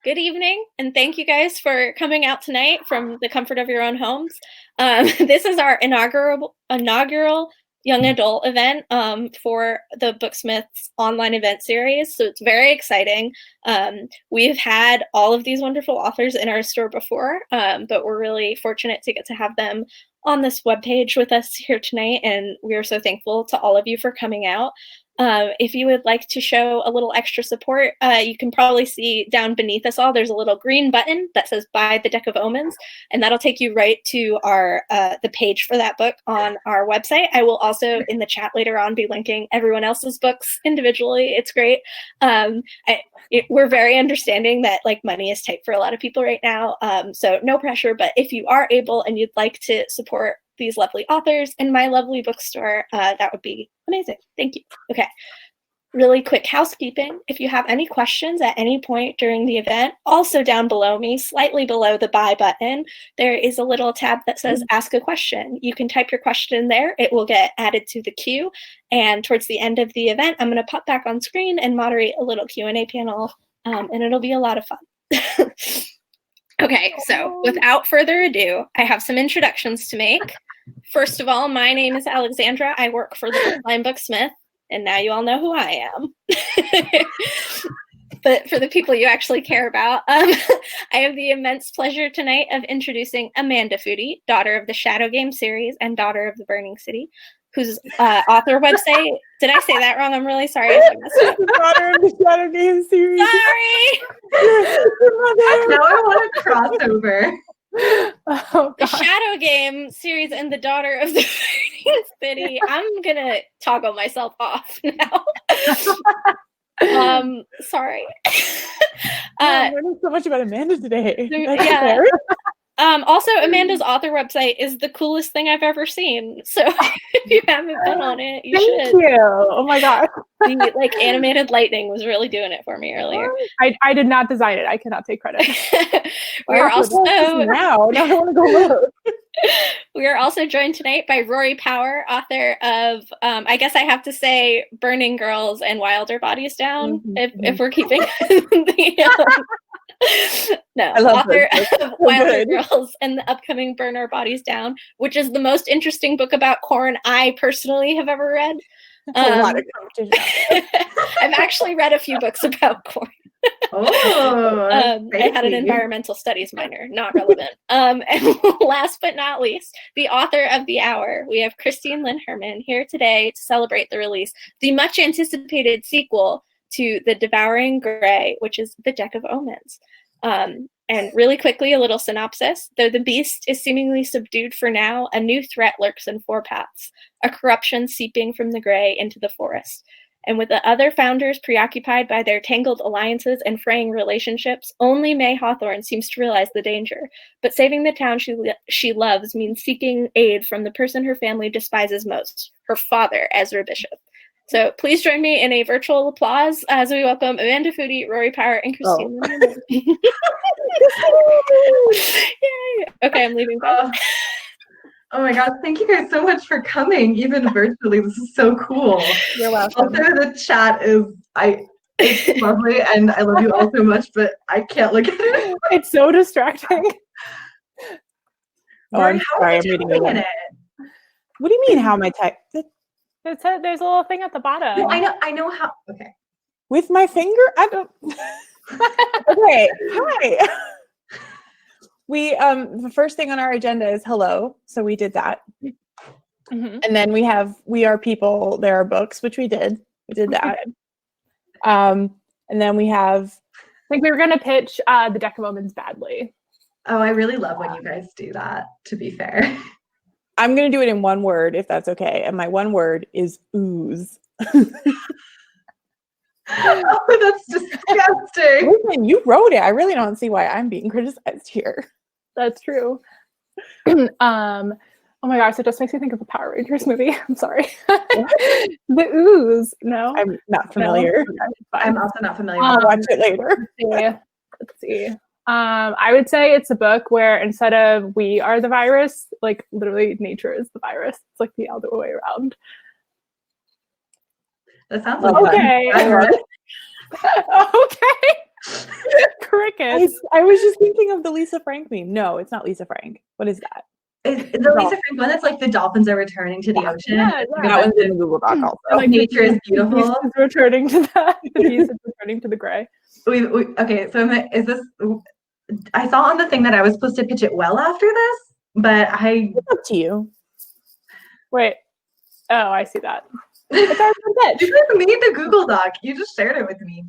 good evening, and thank you guys for coming out tonight from the comfort of your own homes. This is our inaugural young adult event for the Booksmith's online event series, so it's very exciting. We've had all of these wonderful authors in our store before, but we're really fortunate to get to have them on this webpage with us here tonight, and we are so thankful to all of you for coming out. If you would like to show a little extra support, you can probably see down beneath us all, there's a little green button that says Buy the Deck of Omens, and that'll take you right to our the page for that book on our website. I will also, in the chat later on, be linking everyone else's books individually. It's great. We're very understanding that money is tight for a lot of people right now, so no pressure, but if you are able and you'd like to support these lovely authors and my lovely bookstore, that would be amazing. Thank you. Okay, really quick housekeeping. If you have any questions at any point during the event, also down below me, slightly below the buy button, there is a little tab that says ask a question. You can type your question there. It will get added to the queue. And towards the end of the event, I'm going to pop back on screen and moderate a little Q&A panel, and it'll be a lot of fun. Okay, so without further ado, I have some introductions to make. First of all, my name is Alexandra. I work for the Brookline Booksmith, and now you all know who I am. But for the people you actually care about, I have the immense pleasure tonight of introducing Amanda Foody, daughter of the Shadow Game series and daughter of the Burning City, whose author website, did I say that wrong? I'm really sorry if I messed up. Daughter of the Shadow Game series. Sorry! Now I want a crossover. Oh, the Shadow Game series and the daughter of the Burning City. I'm gonna toggle myself off now. Sorry. I'm learning so much about Amanda today. Yeah. Also, Amanda's author website is the coolest thing I've ever seen. So if you haven't been on it, you should. Thank you. Oh my god. The animated lightning was really doing it for me earlier. I did not design it. I cannot take credit. We are also now I want to go look. We are also joined tonight by Rory Power, author of I guess I have to say Burning Girls and Wilder Bodies Down, if we're keeping the no, author of Wilder Girls and the upcoming Burn Our Bodies Down, which is the most interesting book about corn I personally have ever read. A lot of competition. I've actually read a few books about corn. Oh, I had an environmental studies minor, not relevant. And last but not least, the author of The Hour. We have Lynn Herman here today to celebrate the release, the much anticipated sequel to The Devouring Grey, which is The Deck of Omens. And really quickly, a little synopsis. Though the beast is seemingly subdued for now, a new threat lurks in four paths, a corruption seeping from the grey into the forest. And with the other founders preoccupied by their tangled alliances and fraying relationships, only May Hawthorne seems to realize the danger. But saving the town she loves means seeking aid from the person her family despises most, her father, Ezra Bishop. So please join me in a virtual applause as we welcome Amanda Foody, Rory Power, and Christine. Yay! Okay, I'm leaving. Oh my god, thank you guys so much for coming, even virtually. This is so cool. You're welcome. Also, the chat it's lovely, and I love you all so much, but I can't look at it. It's so distracting. Rory, I'm how sorry, are I'm you reading doing it. it? What do you mean, how am I type? There's a little thing at the bottom. No, I know how. Okay. With my finger? I don't. Okay. Hi. We the first thing on our agenda is hello, so we did that, and then we are people. There are books, which we did. We did that, and then we have. I think we were gonna pitch the Deck of Omens badly. Oh, I really love when you guys do that. To be fair. I'm gonna do it in one word, if that's okay, and my one word is ooze. Oh, that's disgusting. Listen, you wrote it. I really don't see why I'm being criticized here. That's true. Oh my gosh, it just makes me think of the Power Rangers movie. I'm sorry. The ooze. No, I'm not familiar. No. I'm also not familiar. I'll watch it later. Let's see. I would say it's a book where instead of we are the virus, literally nature is the virus. It's like the other way around. That sounds like okay. fun. Okay. Crickets. I was just thinking of the Lisa Frank meme. No, it's not Lisa Frank. What is that? Is the Lisa Frank one that's like the dolphins are returning to the ocean? Yeah, That one's in the Google Doc also. And, like, Nature is the beautiful. beast is returning to that. The beast is returning to the gray. Okay, so is this? I saw on the thing that I was supposed to pitch it well after this, but It's up to you. Wait. Oh, I see that. you just made the Google Doc. You just shared it with me.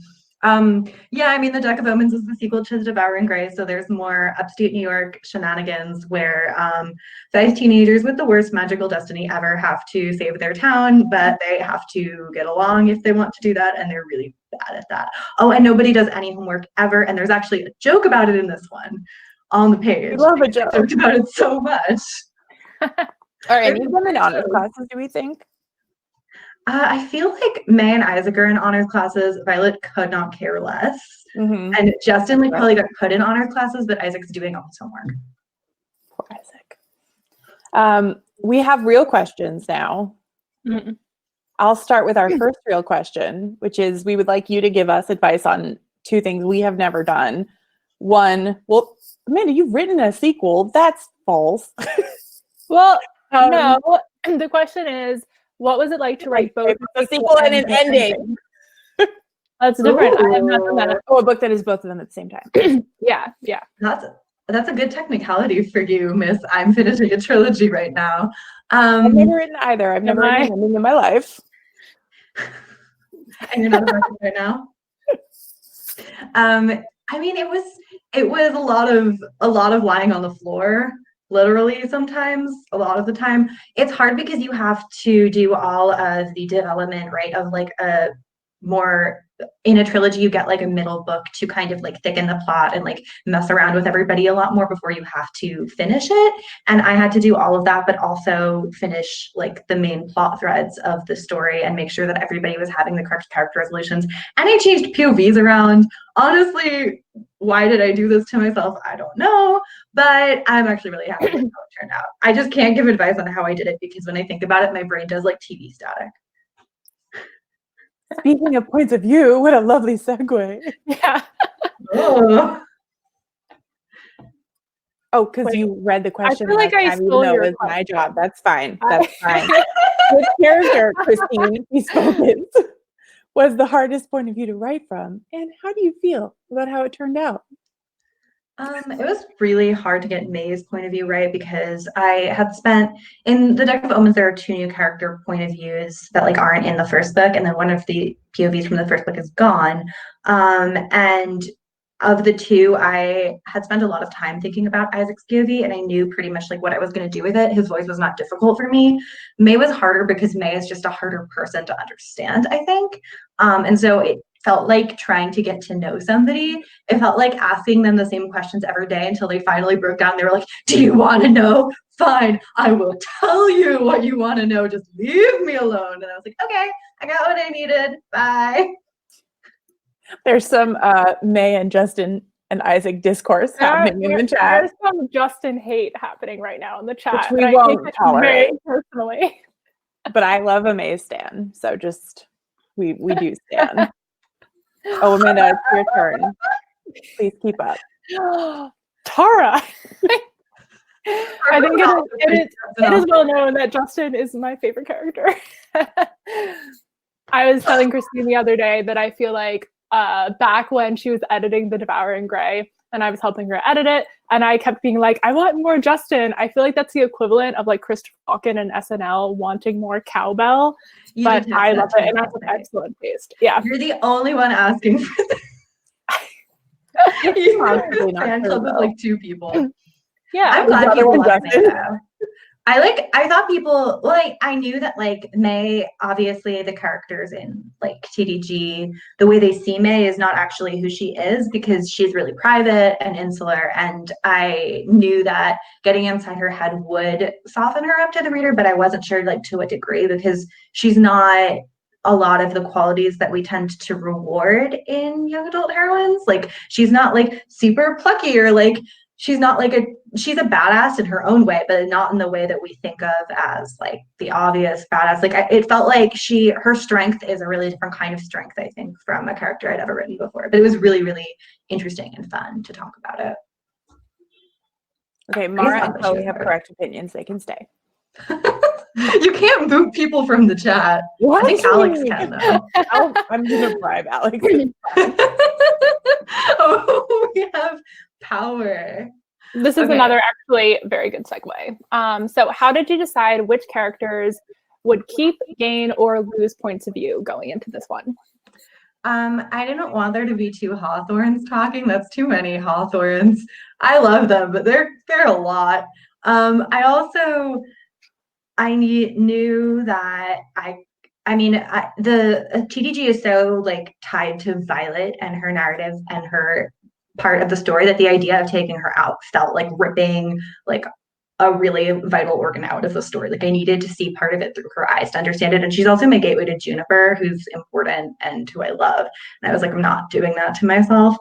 Yeah, I mean, the Deck of Omens is the sequel to the Devouring Gray, so there's more upstate New York shenanigans where 5 teenagers with the worst magical destiny ever have to save their town, but they have to get along if they want to do that, and they're really bad at that. Oh, and nobody does any homework ever, and there's actually a joke about it in this one on the page. I love a joke. I joked about it so much. Are any of them in honors classes, do we think? I feel like May and Isaac are in honors classes. Violet could not care less. Mm-hmm. And Justin probably got put in honors classes, but Isaac's doing all his homework. Poor Isaac. We have real questions now. Mm-hmm. I'll start with our first real question, which is we would like you to give us advice on 2 things we have never done. One, well, Amanda, you've written a sequel. That's false. Well, no. The question is, what was it like to write both a sequel and an ending? That's different. I have not done that. Oh, a book that is both of them at the same time. Yeah. That's a good technicality for you, Miss. I'm finishing a trilogy right now. I've never written either. I've never written an ending in my life. And you're not a writer right now. I mean, it was a lot of lying on the floor. Literally, sometimes, a lot of the time. It's hard because you have to do all of the development, right, of like a more, in a trilogy, you get like a middle book to kind of like thicken the plot and like mess around with everybody a lot more before you have to finish it. And I had to do all of that, but also finish like the main plot threads of the story and make sure that everybody was having the correct character resolutions. And I changed POVs around. Honestly, why did I do this to myself? I don't know, but I'm actually really happy with how it turned out. I just can't give advice on how I did it because when I think about it, my brain does like TV static. Speaking of points of view, what a lovely segue. Yeah. Oh, because you read the question. I feel like I stole your it was question. my job. That's fine. That's fine. Which character, Christine, you spoke it, was the hardest point of view to write from? And how do you feel about how it turned out? It was really hard to get May's point of view right because I had spent in the Deck of Omens, there are 2 new character point of views that like aren't in the first book, and then one of the POVs from the first book is gone. And of the 2, I had spent a lot of time thinking about Isaac's POV, and I knew pretty much like what I was going to do with it. His voice was not difficult for me. May was harder because May is just a harder person to understand, I think. And so it felt like trying to get to know somebody. It felt like asking them the same questions every day until they finally broke down. They were like, do you want to know? Fine, I will tell you what you want to know. Just leave me alone. And I was like, okay, I got what I needed. Bye. There's some May and Justin and Isaac discourse happening in the chat. There's some Justin hate happening right now in the chat. Which we won't tolerate. Personally. But I love a May stan, so just, we do stan. Oh, Amanda, it's your turn. Please keep up. Tara. I think it is well known that Justin is my favorite character. I was telling Christine the other day that I feel like back when she was editing The Devouring Gray and I was helping her edit it, and I kept being like, I want more Justin. I feel like that's the equivalent of like Christopher Walken and SNL wanting more cowbell. But I love it, and that's an excellent taste. Yeah. You're the only one asking for this. You understand club with like 2 people. Yeah. I'm glad people love May though. I thought people, like, I knew that like May, obviously the characters in like TDG, the way they see May is not actually who she is because she's really private and insular. And I knew that getting inside her head would soften her up to the reader, but I wasn't sure like to what degree because she's not a lot of the qualities that we tend to reward in young adult heroines. Like she's not like super plucky or like she's not like she's a badass in her own way, but not in the way that we think of as like the obvious badass. Like it felt like her strength is a really different kind of strength, I think, from a character I'd ever written before. But it was really, really interesting and fun to talk about it. Okay, Mara and Chloe have correct opinions. They can stay. You can't boot people from the chat. What? I think Alex can, though. I'm going to bribe Alex. Oh, we have power. This is another actually very good segue. So how did you decide which characters would keep, gain, or lose points of view going into this one? I didn't want there to be two Hawthorns talking. That's too many Hawthorns. I love them, but they're a lot. I knew that the TDG is so like tied to Violet and her narrative and her part of the story that the idea of taking her out felt like ripping like a really vital organ out of the story. Like I needed to see part of it through her eyes to understand it. And she's also my gateway to Juniper, who's important and who I love. And I was like, I'm not doing that to myself.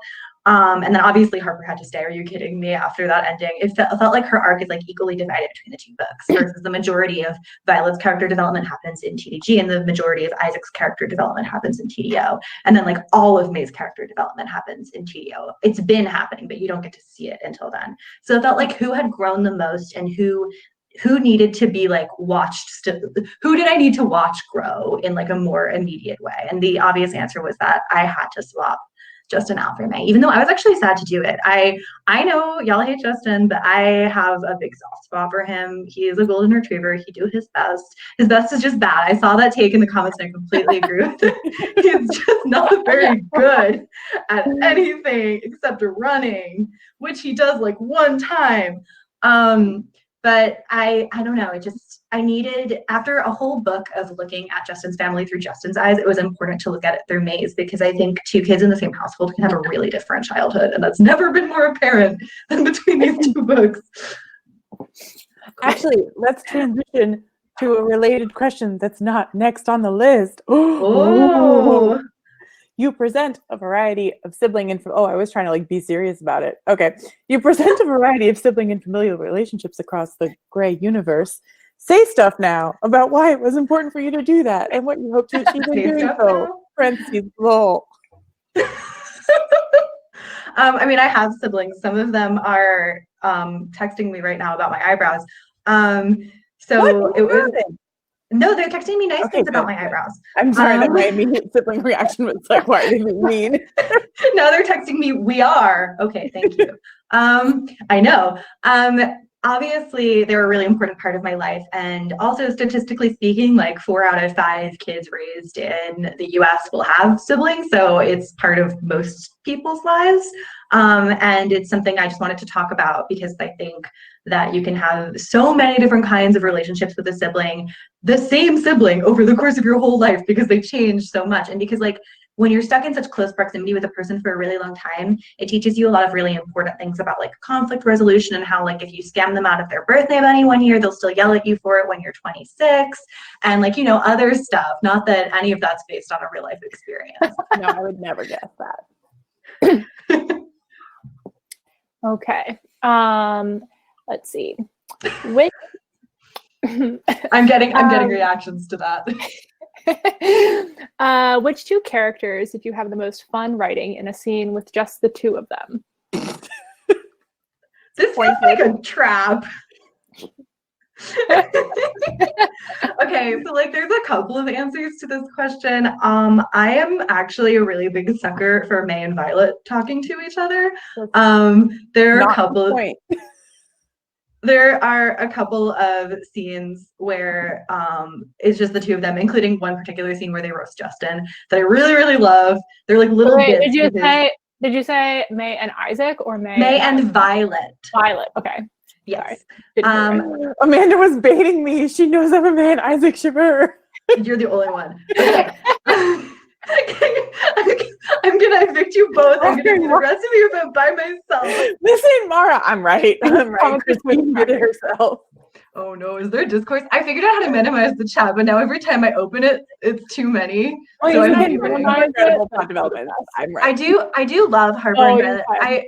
And then obviously Harper had to stay. Are you kidding me? After that ending, it felt like her arc is like equally divided between the two books, versus the majority of Violet's character development happens in TDG and the majority of Isaac's character development happens in TDO. And then like all of May's character development happens in TDO. It's been happening, but you don't get to see it until then. So it felt like who had grown the most and who needed to be like watched, who did I need to watch grow in like a more immediate way? And the obvious answer was that I had to swap Justin out for May, even though I was actually sad to do it. I know y'all hate Justin, but I have a big soft spot for him. He is a golden retriever. He do his best. His best is just bad. I saw that take in the comments and I completely agree with it. He's just not very good at anything except running, which he does like one time. But I don't know. I needed, after a whole book of looking at Justin's family through Justin's eyes, it was important to look at it through May's, because I think two kids in the same household can have a really different childhood. And that's never been more apparent than between these two books. Actually, let's transition to a related question that's not next on the list. Oh. You present a variety of sibling and I was trying to like be serious about it. Okay. You present a variety of sibling and familial relationships across the gray universe. Say stuff now about why it was important for you to do that and what you hope to achieve in doing so. Parentheses, lol. I have siblings. Some of them are texting me right now about my eyebrows. No, they're texting me nice things about my eyebrows. I'm sorry that my immediate sibling reaction was like, why are they being mean? No, they're texting me, we are. Okay, thank you. I know. Obviously, they're a really important part of my life. And also, statistically speaking, like 4 out of 5 kids raised in the US will have siblings. So it's part of most people's lives. And it's something I just wanted to talk about because I think that you can have so many different kinds of relationships with a sibling, the same sibling over the course of your whole life, because they change so much. And because like when you're stuck in such close proximity with a person for a really long time, it teaches you a lot of really important things about like conflict resolution and how like if you scam them out of their birthday money one year, they'll still yell at you for it when you're 26, and like, other stuff. Not that any of that's based on a real life experience. No, I would never guess that. Okay. Let's see. Which I'm getting reactions to that. Which 2 characters did you have the most fun writing in a scene with just the 2 of them? This feels like a trap. Okay, so like there's a couple of answers to this question. I am actually a really big sucker for May and Violet talking to each other. There are a couple of scenes where it's just the 2 of them, including one particular scene where they roast Justin that I really, really love. They're like little bits. Did you say May and Isaac or May and Violet? Violet, okay. Yes. Amanda was baiting me. She knows I'm a May and Isaac shiver. You're the only one. Okay. I'm gonna evict you both. I'm gonna do the rest of the event by myself. Listen, Mara, I'm right. Christine did it herself. Oh no, is there discourse? I figured out how to minimize the chat, but now every time I open it, it's too many. So I don't incredible plot development. I'm right. I do love Harper and Violet.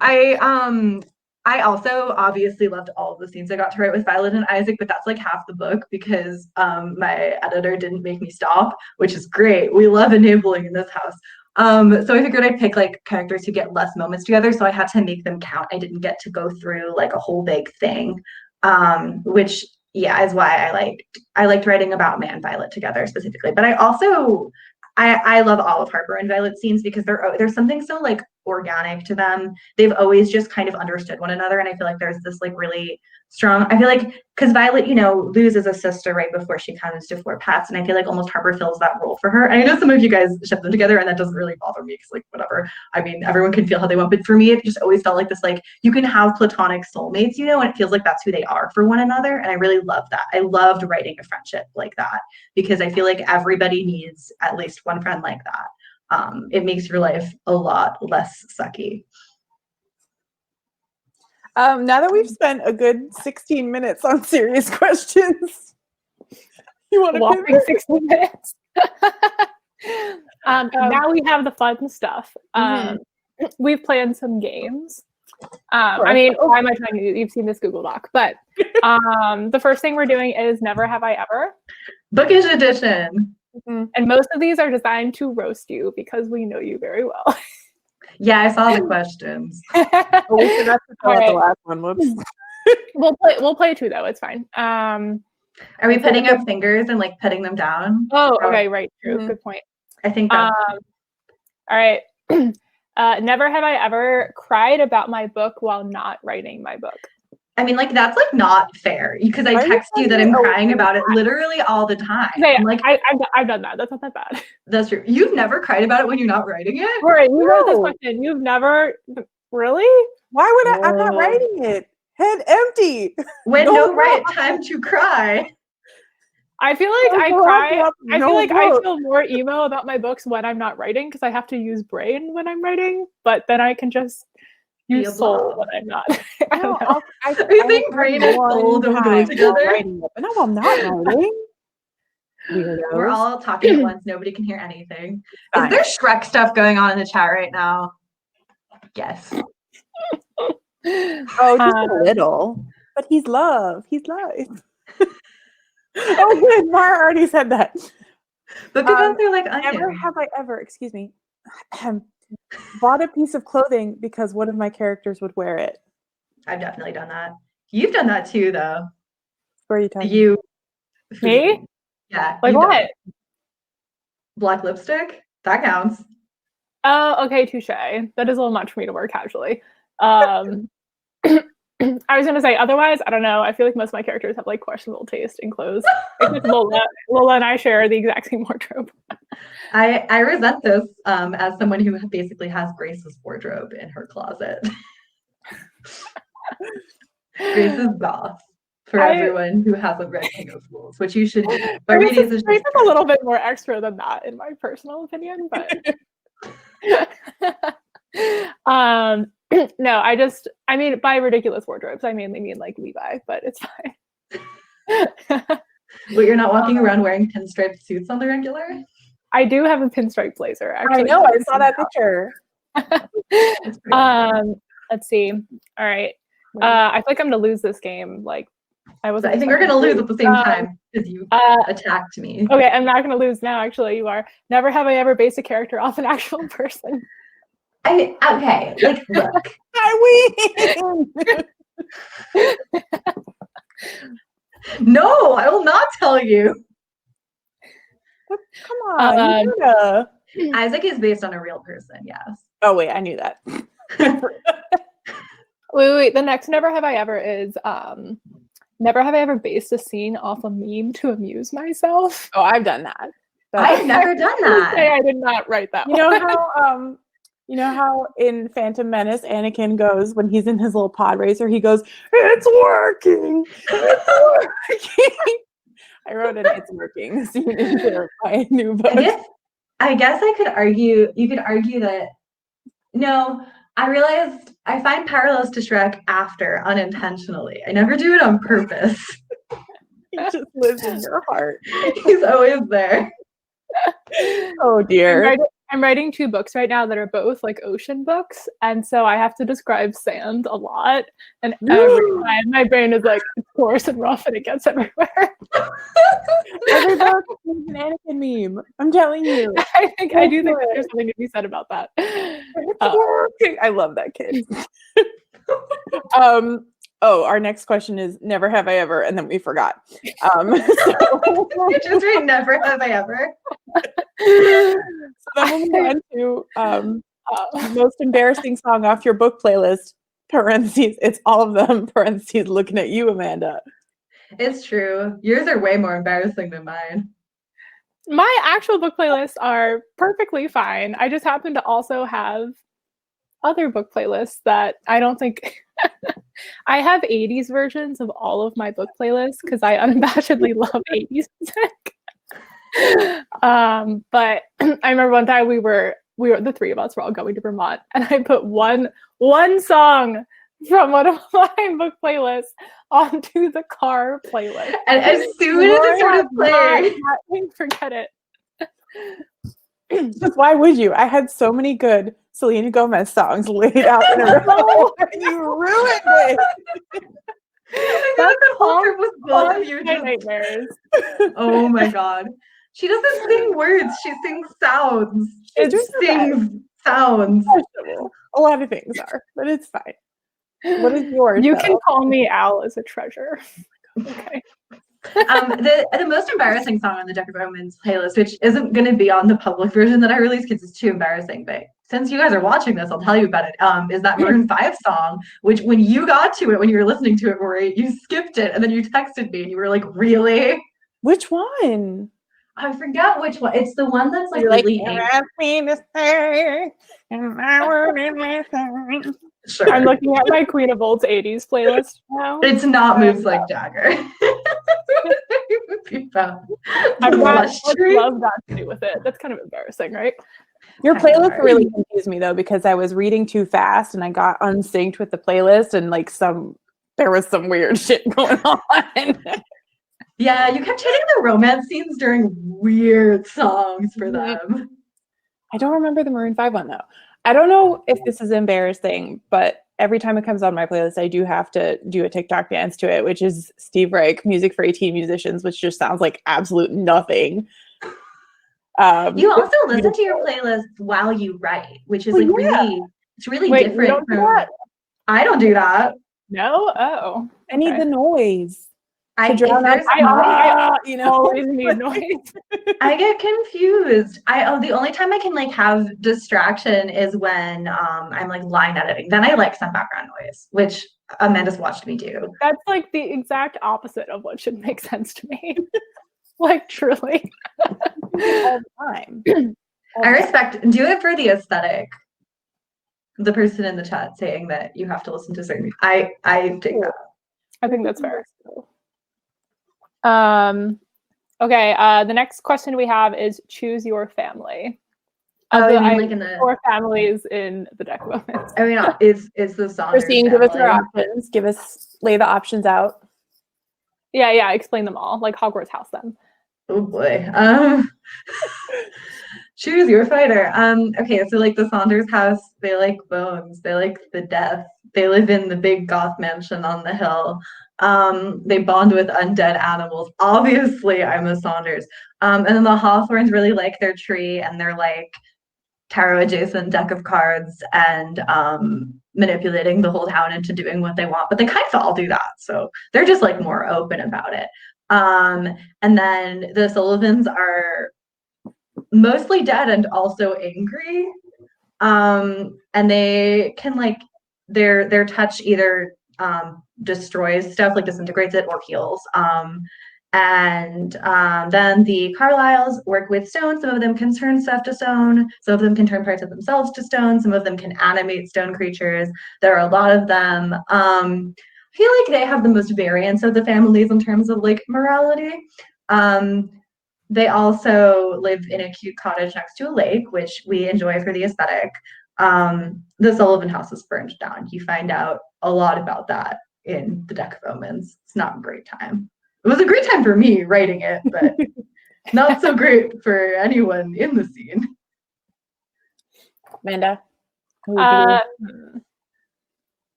I also obviously loved all of the scenes I got to write with Violet and Isaac, but that's like half the book because my editor didn't make me stop, which is great. We love enabling in this house. So I figured I'd pick like characters who get less moments together, so I had to make them count. I didn't get to go through like a whole big thing, which yeah is why I liked writing about May and Violet together specifically. But I also I love all of Harper and Violet's scenes because there's something so like organic to them. They've always just kind of understood one another, and I feel like there's this like really strong. I feel like because Violet, loses a sister right before she comes to Four Pats, and I feel like almost Harper fills that role for her. And I know some of you guys ship them together, and that doesn't really bother me because like whatever. I mean, everyone can feel how they want, but for me, it just always felt like this like you can have platonic soulmates, and it feels like that's who they are for one another, and I really love that. I loved writing a friendship like that because I feel like everybody needs at least one friend like that. It makes your life a lot less sucky. Now that we've spent a good 16 minutes on serious questions, you want to whopping 16 minutes. Now we have the fun stuff. We've planned some games. I mean, why am I trying to? You've seen this Google Doc, but the first thing we're doing is Never Have I Ever, Bookish edition. and most of these are designed to roast you because we know you very well. Yeah, I saw the questions. Oh, we forgot to fill out the last one. Whoops. We'll play two though. It's fine. Are we putting up fingers and like putting them down? Oh, okay, right. True. Good point. I think that's all right. Never have I ever cried about my book while not writing my book. I mean, like that's like not fair because I text you that I'm crying about it literally all the time. Yeah, like I've done that. That's not that bad. That's true. You've never cried about it when you're not writing it? Rory, you wrote this question. You've never really? Why would I? I'm not writing it. Head empty. When no right time to cry. I feel like I cry. I feel like I feel more emo about my books when I'm not writing because I have to use brain when I'm writing, but then I can just use soul when I'm not. I think brain and soul don't go together. But no, I'm not writing. Weirdos. We're all talking at once. Nobody can hear anything. Is there Shrek stuff going on in the chat right now? Yes. Oh, just a little. But he's love. He's life. Oh, good. Mara already said that. But because they're like, never have I ever, excuse me, bought a piece of clothing because one of my characters would wear it. I've definitely done that. You've done that too, though. Where are you talking? You. Me? Yeah. Like what? Black lipstick? That counts. Oh, okay, touche. That is a little much for me to wear casually. I was gonna say otherwise, I don't know. I feel like most of my characters have like questionable taste in clothes. Except Lola and I share the exact same wardrobe. I resent this as someone who basically has Grace's wardrobe in her closet. Grace's goth for everyone who hasn't read King of Fools, which you should do. But Grace is a little bit more extra than that, in my personal opinion. But no, I mean, by ridiculous wardrobes, I mainly mean like Levi, but it's fine. But you're not walking around wearing pinstripe suits on the regular? I do have a pinstripe blazer, actually. I know, I saw that picture. Let's see. All right. I feel like I'm gonna lose this game. Like, I think we're gonna lose at the same time because you attacked me. Okay, I'm not gonna lose now. Actually, you are. Never have I ever based a character off an actual person. Okay, like look. I win. No, I will not tell you. Come on. Isaac is based on a real person, yes. Oh wait, I knew that. Wait. The next never have I ever is never have I ever based a scene off a meme to amuse myself. Oh, I've done that. I've never done that. I did not write that. You know how in Phantom Menace, Anakin goes when he's in his little pod racer, he goes, "It's working! It's working!" I wrote an "It's working" scene into my new book. I guess I could argue. You could argue that. No, I realized I find parallels to Shrek after unintentionally. I never do it on purpose. He just lives in your heart. He's always there. Oh dear. I'm writing 2 books right now that are both like ocean books, and so I have to describe sand a lot. And every time my brain is like, it's coarse and rough, and it gets everywhere. Every book is an Anakin meme. I'm telling you. I do think that there's something to be said about that. I love that kid. Our next question is never have I ever, and then we forgot. You just read never have I ever. So then we'll move on to most embarrassing song off your book playlist. Parentheses, it's all of them. Parentheses, looking at you, Amanda. It's true. Yours are way more embarrassing than mine. My actual book playlists are perfectly fine. I just happen to also have other book playlists that I don't think I have 80s versions of all of my book playlists because I unabashedly love 80s music. But I remember one time we were the 3 of us were all going to Vermont, and I put one song from one of my book playlists onto the car playlist. And as soon as it started playing, forget it. But why would you? I had so many good Selena Gomez songs laid out in a row, and you ruined it. I feel like that whole trip was both of you. Nightmares. Oh my god. She doesn't sing words, she sings sounds. She sings sounds. A lot of things are, but it's fine. What is yours? You can call me Al as a treasure. Okay. The most embarrassing song on the Deck of Omens playlist, which isn't going to be on the public version that I release because it's too embarrassing, but since you guys are watching this, I'll tell you about it, is that Maroon 5 song, which when you got to it, when you were listening to it, Rory, you skipped it, and then you texted me, and you were like, really? Which one? I forget which one. It's the one that's like really Sure. I'm looking at my Queen of Old's 80s playlist now. It's not Moves Like Jagger. I've got love got to do with it. That's kind of embarrassing, right? Your playlist really confused me though, because I was reading too fast and I got unsynced with the playlist, and like there was some weird shit going on. Yeah, you kept hitting the romance scenes during weird songs for them. I don't remember the Maroon 5 one though. I don't know if this is embarrassing, but every time it comes on my playlist, I do have to do a TikTok dance to it, which is Steve Reich, Music for 18 Musicians, which just sounds like absolute nothing. You also listen to your playlist while you write, which is it's really different from. I don't do that. No? Oh. I need the noise. I always need noise. I get confused. The only time I can like have distraction is when I'm like line editing. Then I like some background noise, which Amanda's watched me do. That's like the exact opposite of what should make sense to me. Like truly. All the time. I respect. Do it for the aesthetic. The person in the chat saying that you have to listen to certain. I take that. I think that's fair. Okay, the next question we have is choose your family. Like in the 4 families in the Deck of Omens. I mean, is the Saunders Christine, give us your options. Lay the options out. Yeah, explain them all, like Hogwarts House them. Oh boy. Choose your fighter. Okay, so like the Saunders house, they like bones, they like the death. They live in the big goth mansion on the hill. They bond with undead animals. Obviously, I'm a Saunders. And then the Hawthorns really like their tree and their like tarot adjacent deck of cards and manipulating the whole town into doing what they want. But they kind of all do that. So they're just like more open about it. And then the Sullivans are mostly dead and also angry. And they can like their touch either destroys stuff, like disintegrates it, or heals. And then the Carlyles work with stone. Some of them can turn stuff to stone. Some of them can turn parts of themselves to stone. Some of them can animate stone creatures. There are a lot of them. I feel like they have the most variance of the families in terms of like morality. They also live in a cute cottage next to a lake, which we enjoy for the aesthetic. The Sullivan house is burned down. You find out a lot about that in the Deck of Omens. It's not a great time. It was a great time for me writing it, but not so great for anyone in the scene. Amanda? Who would you do?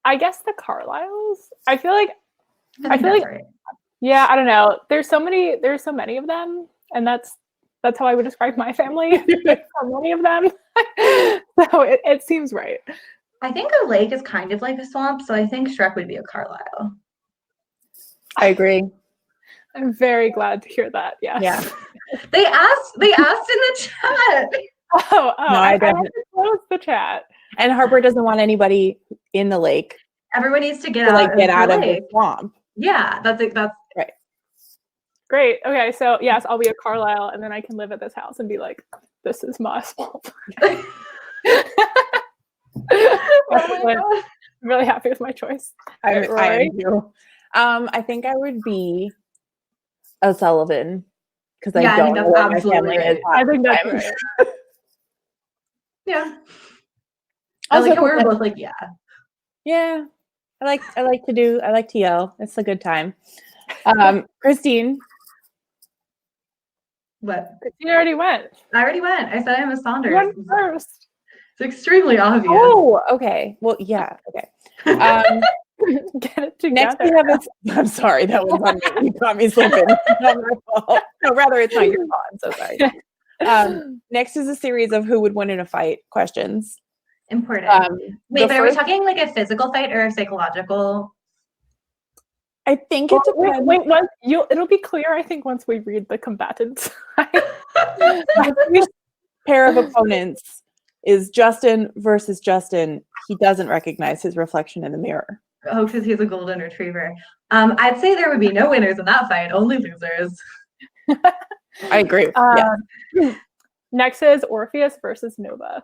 I guess the Carlyles. I feel like I think that's right. yeah, I don't know. There's so many of them, and that's how I would describe my family. There's so many of them. So it seems right. I think a lake is kind of like a swamp, so I think Shrek would be a Carlisle. I agree. I'm very glad to hear that. Yes. Yeah. They asked in the chat. Oh, No, I I have definitely. to close the chat. And Harper doesn't want anybody in the lake Everyone needs to get to out, get of, out the of the lake. swamp. Yeah, that's Right. Great. Okay, so yes, I'll be a Carlisle, and then I can live at this house and be like, "This is my swamp." Excellent. I'm really happy with my choice. I Rory? am too. I think I would be a Sullivan because I Yeah, I don't think know that's where my absolutely family is. right. I think that's I'm- right. Yeah. I Also, like how we were both like, yeah. yeah, I like to yell. It's a good time. Christine. What? You already went. I already went. I said I'm a Saunders. You went first. It's extremely obvious. Oh, okay. Well, yeah. Okay. Get it together. Next we have this. I'm sorry, that was on me. You caught me slipping. It's not my fault. No, rather, it's not your fault. I'm so sorry. Next is a series of who would win in a fight questions. Important. Wait, but are we talking like a physical fight or a psychological? I think it depends. Wait, it'll be clear, I think, once we read the combatants. Which pair of opponents is Justin versus Justin? He doesn't recognize his reflection in the mirror. Oh, because he's a golden retriever. I'd say there would be no winners in that fight, only losers. I agree. Yeah. Next is Orpheus versus Nova.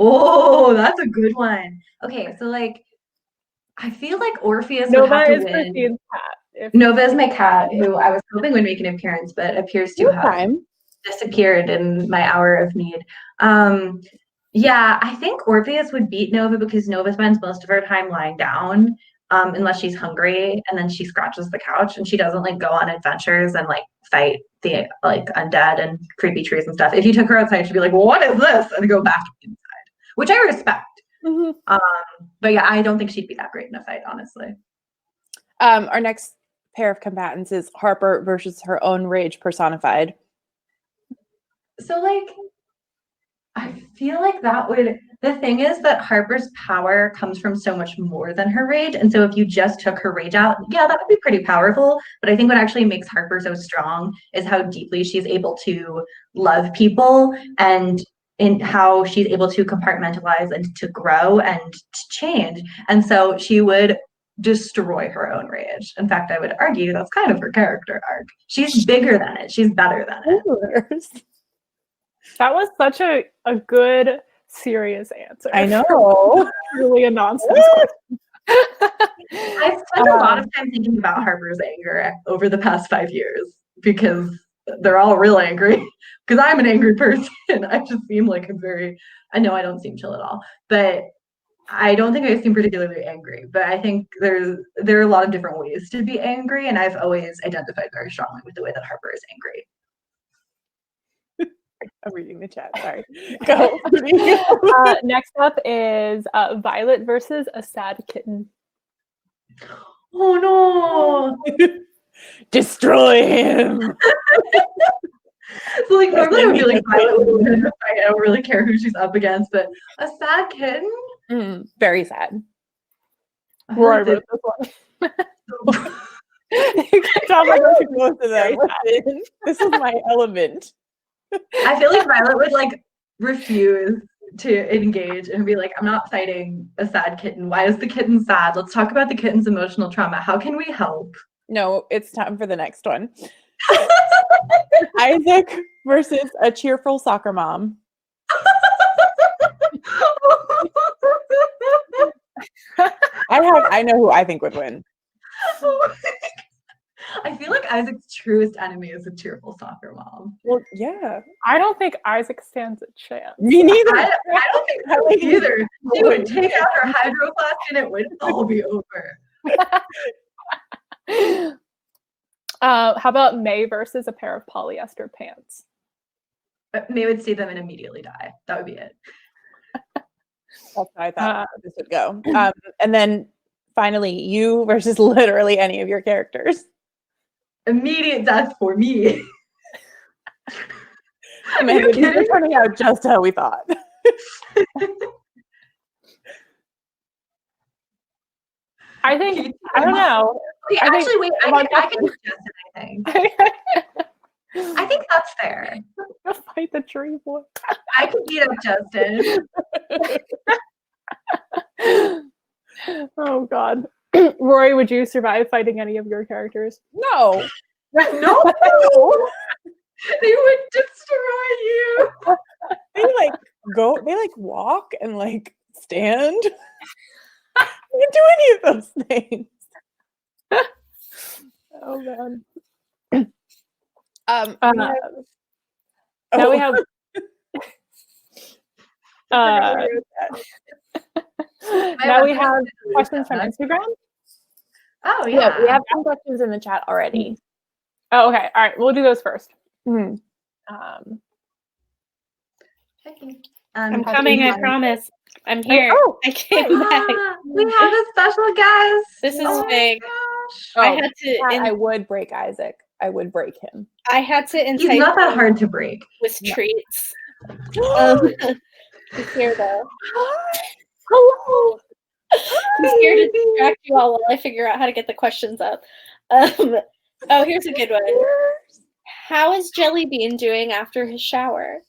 Oh, that's a good one. Okay, so like, I feel like Orpheus would have to win. Christine's cat. Nova is my cat, who I was hoping would make an appearance, but appears to have disappeared in my hour of need. Yeah, I think Orpheus would beat Nova because Nova spends most of her time lying down, unless she's hungry, and then she scratches the couch and she doesn't like go on adventures and like fight the like undead and creepy trees and stuff. If you took her outside, she'd be like, well, "What is this?" and go back inside, which I respect. Mm-hmm. But yeah, I don't think she'd be that great in a fight, honestly. Our next pair of combatants is Harper versus her own rage personified. So like, I feel like the thing is that Harper's power comes from so much more than her rage. And so if you just took her rage out, yeah, that would be pretty powerful. But I think what actually makes Harper so strong is how deeply she's able to love people and in how she's able to compartmentalize and to grow and to change. And so she would destroy her own rage. In fact, I would argue that's kind of her character arc. She's bigger than it. She's better than it. That was such a good, serious answer. I know. Really a nonsense question. I've spent a lot of time thinking about Harper's anger over the past 5 years because they're all real angry. Because I'm an angry person. I just seem like I know I don't seem chill at all, but I don't think I seem particularly angry. But I think there are a lot of different ways to be angry, and I've always identified very strongly with the way that Harper is angry. I'm reading the chat. Sorry. Go. Next up is Violet versus a sad kitten. Oh no! Destroy him. So like normally I would be like, Violet would win in a fight. I don't really care who she's up against, but a sad kitten? Very sad. Rory wrote this one. You can tell by both of them. This is my element. I feel like Violet would like refuse to engage and be like, I'm not fighting a sad kitten. Why is the kitten sad? Let's talk about the kitten's emotional trauma. How can we help? No, it's time for the next one. Isaac versus a cheerful soccer mom. I know who I think would win. I feel like Isaac's truest enemy is a cheerful soccer mom. Well, yeah. I don't think Isaac stands a chance. Me neither. I don't think so either. She would take out her hydro flask and it would all be over. How about May versus a pair of polyester pants? May would see them and immediately die. That would be it. That's how I thought this would go. And then finally, you versus literally any of your characters. Immediate death for me. Amanda, these are turning out just how we thought. I think, I don't know. Okay, actually, wait, I can do Justin, I think. I think that's fair. Fight the tree boy. I could beat up Justin. Oh, God. Rory, would you survive fighting any of your characters? No. No. They would destroy you. They like walk and like stand. They can do any of those things. Oh, man. Now we have now we have questions from Instagram. Oh, yeah. We have some questions in the chat already. Oh, okay. All right. We'll do those first. Checking. I'm coming, I promise. I'm here. I came back. We have a special guest. This is big. Oh, I had to. I would break Isaac. I would break him. I had to entice. He's not that hard to break. With treats. He's here though. Hello. He's here to distract you all while I figure out how to get the questions up. Oh, here's a good one. How is Jelly Bean doing after his shower?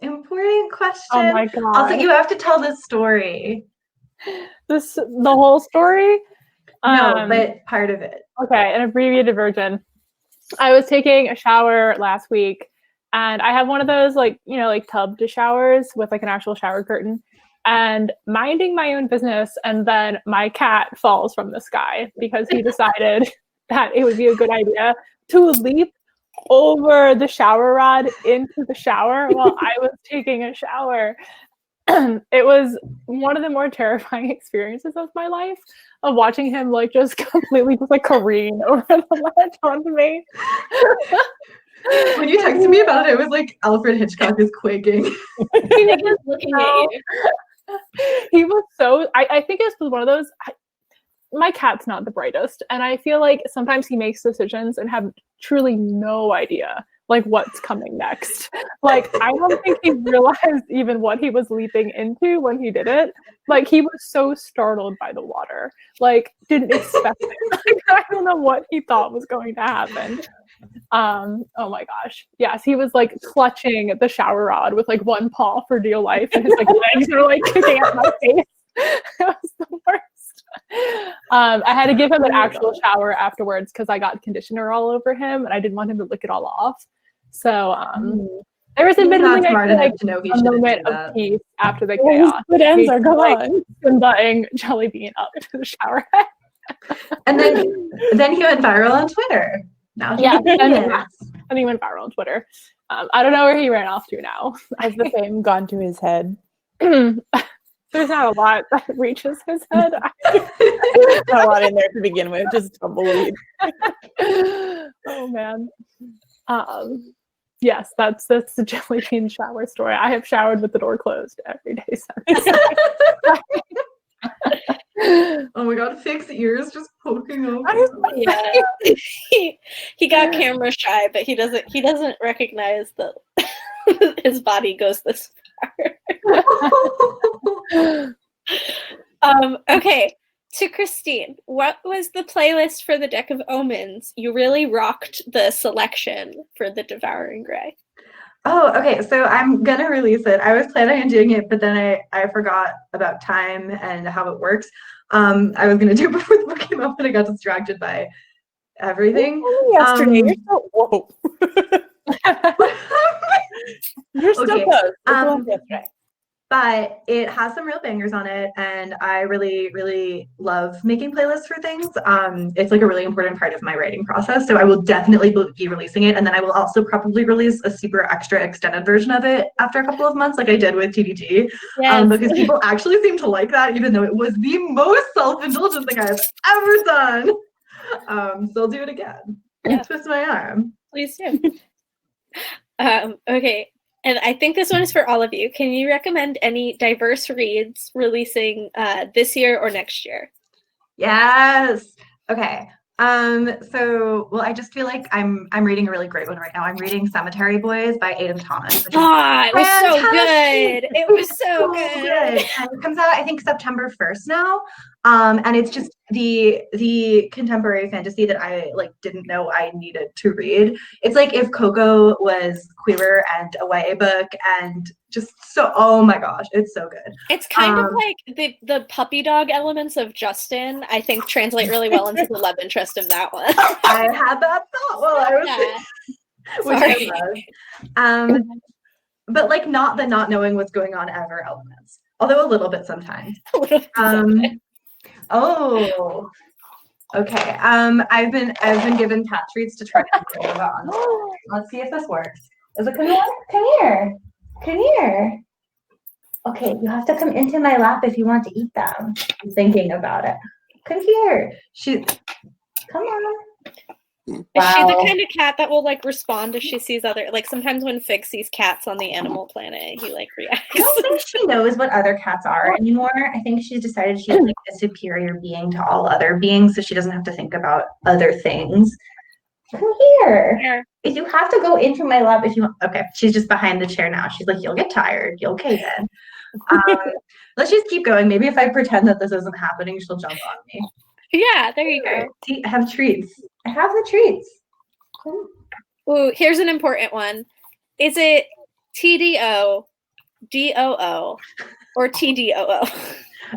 Important question. Oh my God. Also, you have to tell this story. The whole story? No, but part of it. Okay, an abbreviated version. I was taking a shower last week, and I have one of those like tub to showers with like an actual shower curtain, and minding my own business, and then my cat falls from the sky because he decided that it would be a good idea to leap over the shower rod into the shower while I was taking a shower. It was one of the more terrifying experiences of my life, of watching him like just completely just like careen over the ledge onto me. When you texted me about it, it was like Alfred Hitchcock is quaking. He was looking at you. He was so. I think it was one of those. My cat's not the brightest, and I feel like sometimes he makes decisions and have truly no idea like what's coming next. Like, I don't think he realized even what he was leaping into when he did it. Like, he was so startled by the water, like didn't expect it. Like, I don't know what he thought was going to happen. Oh my gosh. Yes, he was like clutching the shower rod with like one paw for dear life, and his like legs were like kicking at my face. It was the worst. I had to give him an actual shower afterwards because I got conditioner all over him and I didn't want him to lick it all off. So there was admittedly like a moment of peace after the chaos. Good ends are gone. Like, butting Jelly Bean up to the shower head. And then he went viral on Twitter. Now and he went viral on Twitter. I don't know where he ran off to now. Has the fame gone to his head? There's not a lot that reaches his head. Not a lot in there to begin with, just tumbleweed. Oh man. Yes, that's the Jelly Bean shower story. I have showered with the door closed every day since. Oh my God, Fig's ears just poking open. Yeah. He got camera shy, but he doesn't recognize that his body goes this far. Okay, to Christine, what was the playlist for the Deck of Omens? You really rocked the selection for the Devouring Grey. Oh, okay. So I'm gonna release it. I was planning on doing it, but then I forgot about time and how it works. I was gonna do it before the book came out, but I got distracted by everything. Yesterday, you're so whoa. You're still close. Yesterday. But it has some real bangers on it, and I really, really love making playlists for things. It's like a really important part of my writing process, so I will definitely be releasing it, and then I will also probably release a super extra extended version of it after a couple of months, like I did with TBT, because people actually seem to like that, even though it was the most self-indulgent thing I've ever done. So I'll do it again. Yeah. Twist my arm. Please do. Okay. And I think this one is for all of you. Can you recommend any diverse reads releasing this year or next year? Yes. Okay. Well, I just feel like I'm reading a really great one right now. I'm reading Cemetery Boys by Adam Thomas. Which is it was so fantastic. good. It was so good. And it comes out, I think, September 1st now. And it's just the contemporary fantasy that I like didn't know I needed to read. It's like if Coco was queer and a YA book, and just so, oh my gosh, it's so good. It's kind of like the puppy dog elements of Justin, I think, translate really well into the love interest of that one. I had that thought while I was which I love. But like not the not knowing what's going on ever elements, although a little bit sometimes. Oh, okay. I've been given cat treats to try to control that on. Let's see if this works. Is it coming on? Come here. Come here. Okay, you have to come into my lap if you want to eat them. I'm thinking about it. Come here. Come on. Is she the kind of cat that will like respond if she sees other, like sometimes when Fig sees cats on the Animal Planet, he like reacts. I don't think she knows what other cats are anymore. I think she's decided she's like a superior being to all other beings, so she doesn't have to think about other things. Come here. You have to go into my lap if you want. Okay, she's just behind the chair now. She's like, you'll get tired. You'll cave in. Let's just keep going. Maybe if I pretend that this isn't happening, she'll jump on me. Yeah, there you go. See, I have treats. I have the treats. Ooh, here's an important one. Is it TDO, DOO, or TDOO?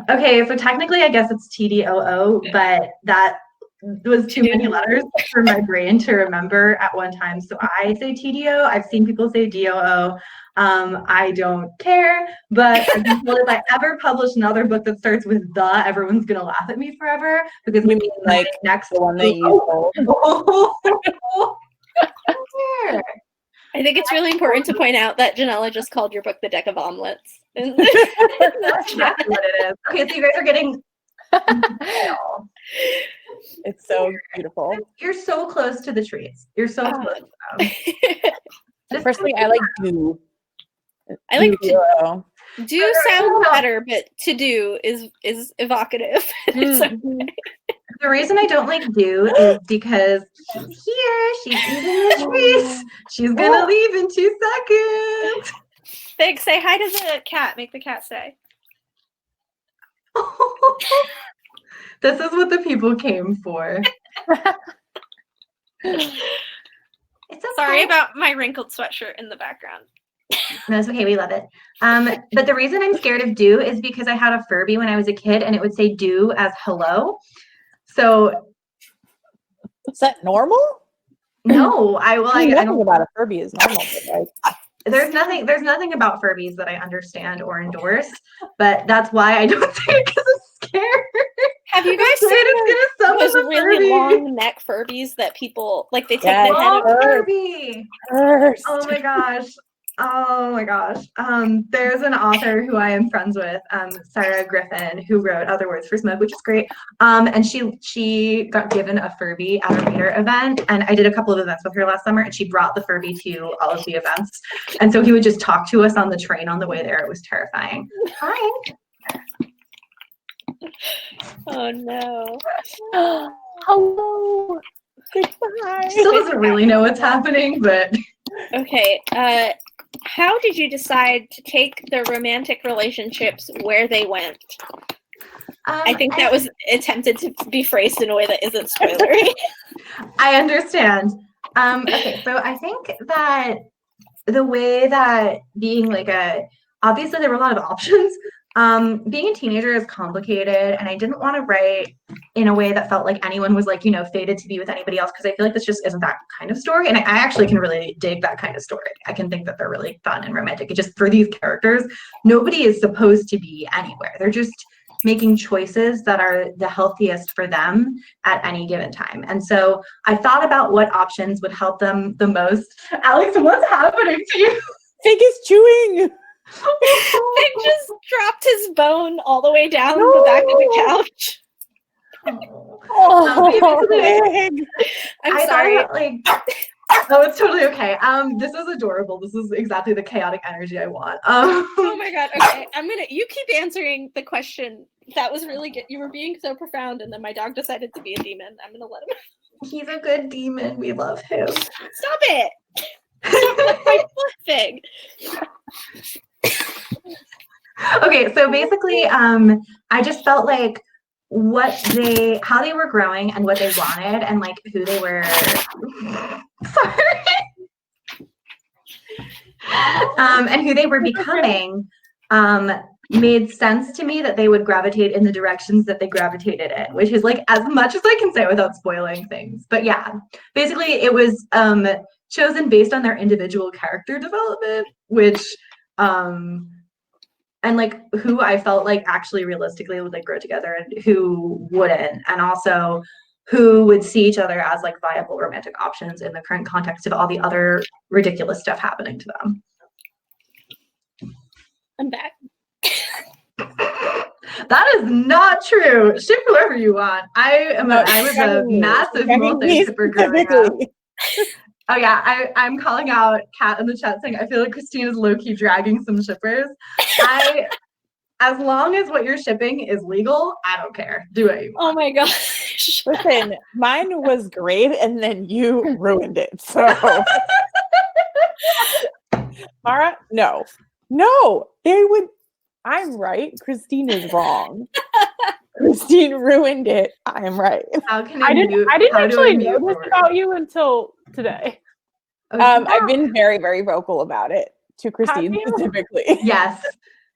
Okay, so technically I guess it's TDOO, but that was too many letters for my brain to remember at one time. So I say TDO. I've seen people say DOO. I don't care, but I just feel if I ever publish another book that starts with the, everyone's gonna laugh at me forever because You mean like next the one that you sold? I think it's really important to point out that Janella just called your book the Deck of Omelets. That's exactly what it is. Okay, so you guys are getting. It's so beautiful. You're so close to the trees. You're so close to them. Personally, I like do. I like to do sounds better, but to do is evocative. The reason I don't like do is because she's here. She's eating the trees. She's gonna leave in 2 seconds. Fig, say hi to the cat. Make the cat say. This is what the people came for. It's okay. Sorry about my wrinkled sweatshirt in the background. No, it's okay. We love it. But the reason I'm scared of do is because I had a Furby when I was a kid, and it would say do as hello. So is that normal? No, I don't. About a Furby is normal. But there's nothing about Furbies that I understand or endorse, but that's why I don't say it because I'm scared. Have you guys seen those really long neck Furbies that people like? They take the head of Furby. Oh my gosh. Oh my gosh. There's an author who I am friends with, Sarah Griffin, who wrote Other Words for Smoke, which is great. And she got given a Furby at a reader event, and I did a couple of events with her last summer, and she brought the Furby to all of the events. And so he would just talk to us on the train on the way there. It was terrifying. Hi. Oh no. Hello. Goodbye. Still doesn't really know what's happening, but okay. How did you decide to take the romantic relationships where they went? I think that was attempted to be phrased in a way that isn't spoilery. I understand. Okay, so I think that the way that being like obviously there were a lot of options. Being a teenager is complicated, and I didn't want to write in a way that felt like anyone was like, fated to be with anybody else, because I feel like this just isn't that kind of story. And I actually can really dig that kind of story. I can think that they're really fun and romantic. It just, for these characters, nobody is supposed to be anywhere. They're just making choices that are the healthiest for them at any given time. And so I thought about what options would help them the most. Alex, what's happening to you? Fig is chewing. Fig just dropped his bone all the way down the back of the couch. Oh, Fig. I'm sorry. Oh, it's totally okay. This is adorable. This is exactly the chaotic energy I want. Oh my god. Okay, you keep answering the question. That was really good. You were being so profound, and then my dog decided to be a demon. I'm gonna let him. He's a good demon. We love him. Stop it. Stop my thing. Okay, so basically, I just felt like how they were growing and what they wanted and like who they were. Sorry. And who they were becoming made sense to me that they would gravitate in the directions that they gravitated in, which is like as much as I can say without spoiling things. But yeah, basically it was chosen based on their individual character development, which and like who I felt like actually realistically would like grow together and who wouldn't, and also who would see each other as like viable romantic options in the current context of all the other ridiculous stuff happening to them. I'm back. That is not true. Ship whoever you want. I was a massive multi-shipper growing up. Oh yeah, I'm calling out Kat in the chat saying I feel like Christine is low-key dragging some shippers. As long as what you're shipping is legal, I don't care. Do what you want. Oh my gosh. Listen, mine was great, and then you ruined it. So, Mara, no, they would. I'm right. Christine is wrong. Christine ruined it. I'm right. How can I didn't actually know this about you until today. I've been very, very vocal about it to Christine specifically. Yes,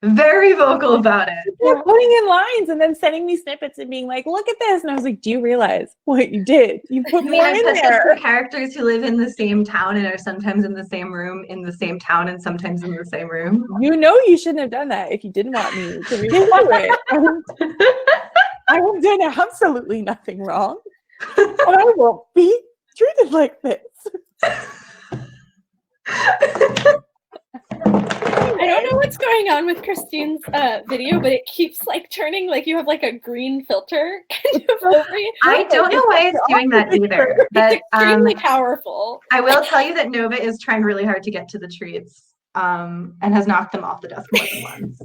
very vocal about it. They're putting in lines and then sending me snippets and being like, "Look at this," and I was like, "Do you realize what you did? You put more in there." Characters who live in the same town and are sometimes in the same room, in the same town, and sometimes in the same room. You know, you shouldn't have done that if you didn't want me to read it. I have done absolutely nothing wrong. And I won't be treated like this. I don't know what's going on with Christine's video, but it keeps like turning like you have like a green filter kind of over you. I don't know why it's doing that either. But it's extremely powerful. I will tell you that Nova is trying really hard to get to the treats and has knocked them off the desk more than once.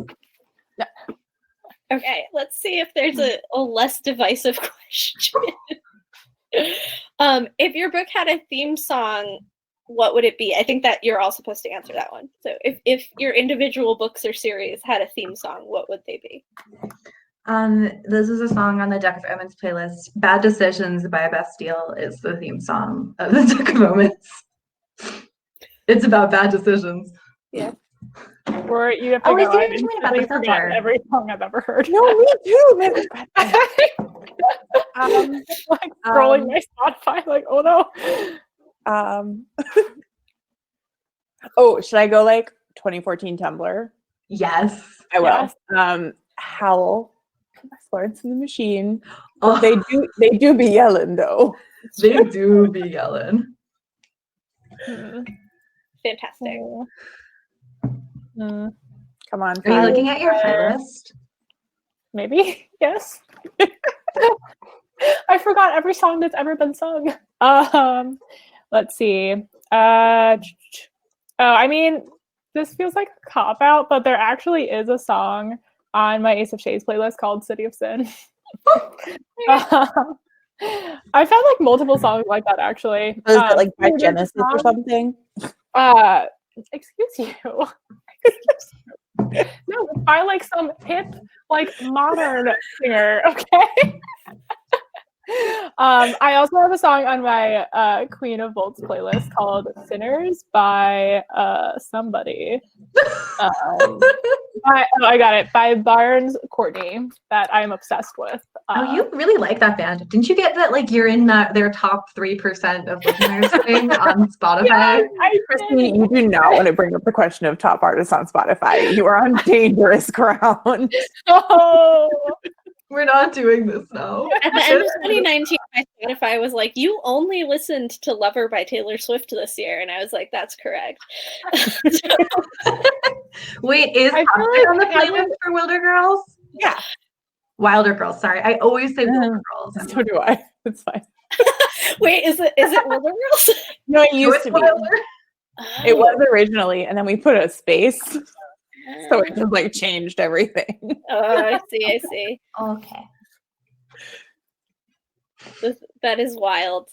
Okay, let's see if there's a less divisive question. If your book had a theme song, what would it be? I think that you're all supposed to answer that one. So if your individual books or series had a theme song, what would they be? This is a song on the Deck of Omens playlist. Bad Decisions by Bastille is the theme song of the Deck of Omens. It's about bad decisions. Yeah. Or you have to go on and forget every song I've ever heard. No, me too. Like scrolling my Spotify, like, oh no. Oh, should I go like 2014 Tumblr? Yes, I will. Yes. Howl, Florence and the Machine. Oh, They do be yelling though. they do be yelling. Fantastic. Come on. Are you looking at your playlist? Maybe, yes. I forgot every song that's ever been sung. Let's see. I mean, this feels like a cop-out, but there actually is a song on my Ace of Shades playlist called City of Sin. I've had like multiple songs like that actually. Is it like by Genesis or something? Excuse you. No, by like some hip, like modern singer, okay? I also have a song on my Queen of Volts playlist called Sinners by somebody. I got it, by Barnes Courtney, that I'm obsessed with. Oh, you really like that band. Didn't you get that like you're in their top 3% of listeners thing on Spotify? Yeah, Christine, you do not want to bring up the question of top artists on Spotify. You are on dangerous ground. Oh. We're not doing this now. At the end of 2019, my Spotify was like, "You only listened to Lover by Taylor Swift this year," and I was like, "That's correct." Wait, is Toxic on the playlist for Wilder Girls? Yeah. Wilder Girls. Sorry, I always say Wilder Girls. So do I. It's fine. Wait, is it Wilder Girls? No, it No, used it's to be. Wilder. It was originally, and then we put a space, so it just like changed everything. Oh, I see. Okay. That is wild.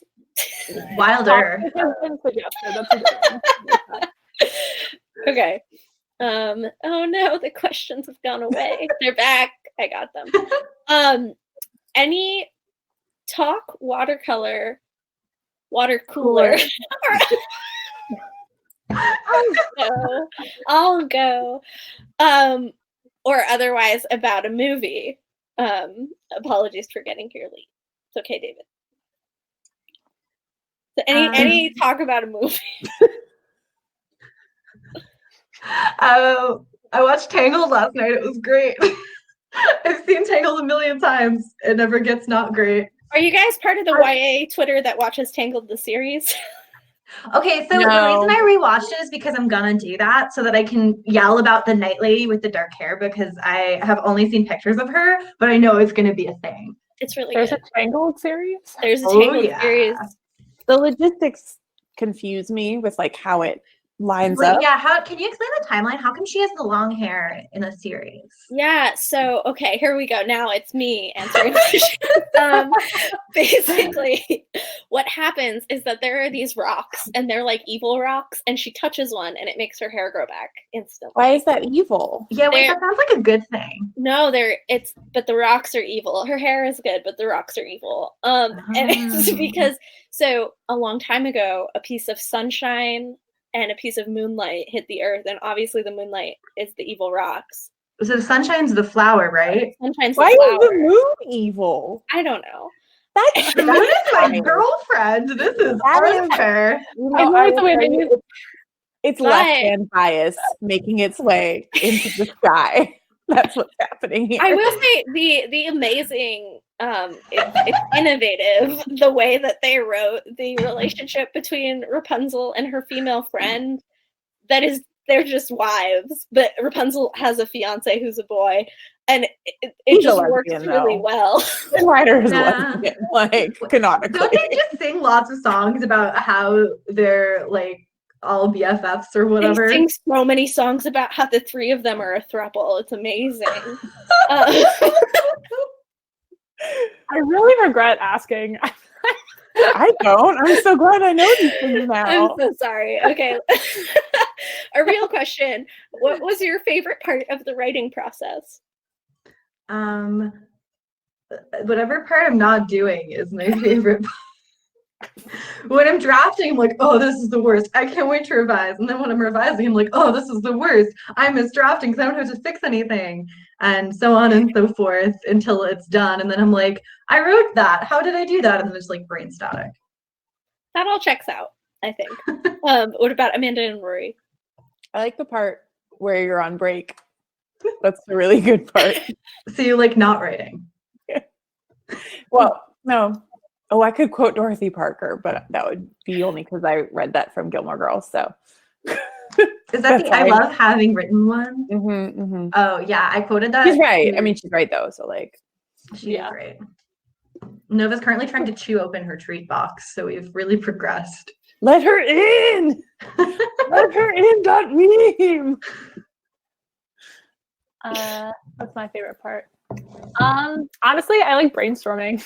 Wilder. Okay. Oh no, the questions have gone away. They're back. I got them. Any talk watercolor, water cooler. I'll go. Or otherwise about a movie. Apologies for getting here late. It's okay, David. So any talk about a movie? I watched Tangled last night. It was great. I've seen Tangled a million times. It never gets not great. Are you guys part of the YA Twitter that watches Tangled the series? Okay, so the reason I rewatched it is because I'm gonna do that so that I can yell about the night lady with the dark hair, because I have only seen pictures of her, but I know it's gonna be a thing. It's really There's good. a Tangled series? There's a Tangled series. The logistics confuse me with like how it lines up. Yeah, how can you explain the timeline? How come she has the long hair in a series? Yeah, so okay, here we go. Now it's me answering questions. Basically, what happens is that there are these rocks, and they're like evil rocks, and she touches one, and it makes her hair grow back instantly. Why is that evil? Yeah, wait, that sounds like a good thing. No, but the rocks are evil. Her hair is good, but the rocks are evil. And it's because so a long time ago, a piece of sunshine and a piece of moonlight hit the earth, and obviously the moonlight is the evil rocks. So the sunshine's the flower, right? Sunshine's Why the flower. is the moon evil? I don't know. The moon is my girlfriend. This is unfair. It's left-hand bias making its way into the sky. That's what's happening here. I will say the amazing, it's innovative the way that they wrote the relationship between Rapunzel and her female friend. They're just wives, but Rapunzel has a fiance who's a boy, and it just works really well. The writer is lesbian, like canonically. Don't they just sing lots of songs about how they're like all BFFs or whatever? They sing so many songs about how the three of them are a throuple. It's amazing. I really regret asking. I don't. I'm so glad I know these things now. I'm so sorry. Okay. A real question. What was your favorite part of the writing process? Whatever part I'm not doing is my favorite part. When I'm drafting, I'm like, oh, this is the worst. I can't wait to revise. And then when I'm revising, I'm like, oh, this is the worst. I miss drafting because I don't have to fix anything. And so on and so forth until it's done. And then I'm like, I wrote that. How did I do that? And then it's like brain static. That all checks out, I think. What about Amanda and Rory? I like the part where you're on break. That's the really good part. So you like not writing? Well, no. Oh, I could quote Dorothy Parker, but that would be only because I read that from Gilmore Girls. So, is that the I love having written one? Mm-hmm, mm-hmm. Oh yeah, I quoted that. She's right. I mean, she's right though. So like, she's great. Nova's currently trying to chew open her treat box, so we've really progressed. Let her in. Let her in. That meme. That's my favorite part. Honestly, I like brainstorming.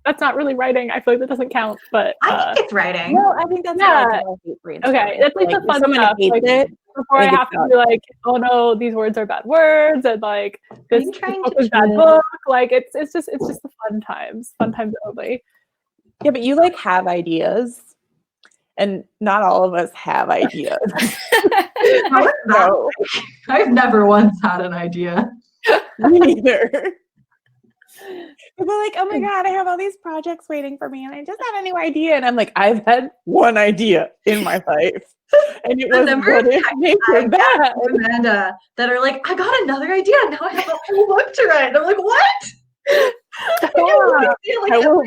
That's not really writing. I feel like that doesn't count, but I think it's writing. No, I think that's okay. It's like the fun stuff. Like, before I have to be like, oh no, these words are bad words, and like this book is bad book. Like it's just the fun times only. Yeah, but you like have ideas, and not all of us have ideas. No, I've never once had an idea. Me neither. People are like, oh my God, I have all these projects waiting for me and I just had a new idea. And I'm like, I've had one idea in my life. And it was good bad. Amanda that are like, I got another idea. Now I have a whole book to write. And I'm like, what? I will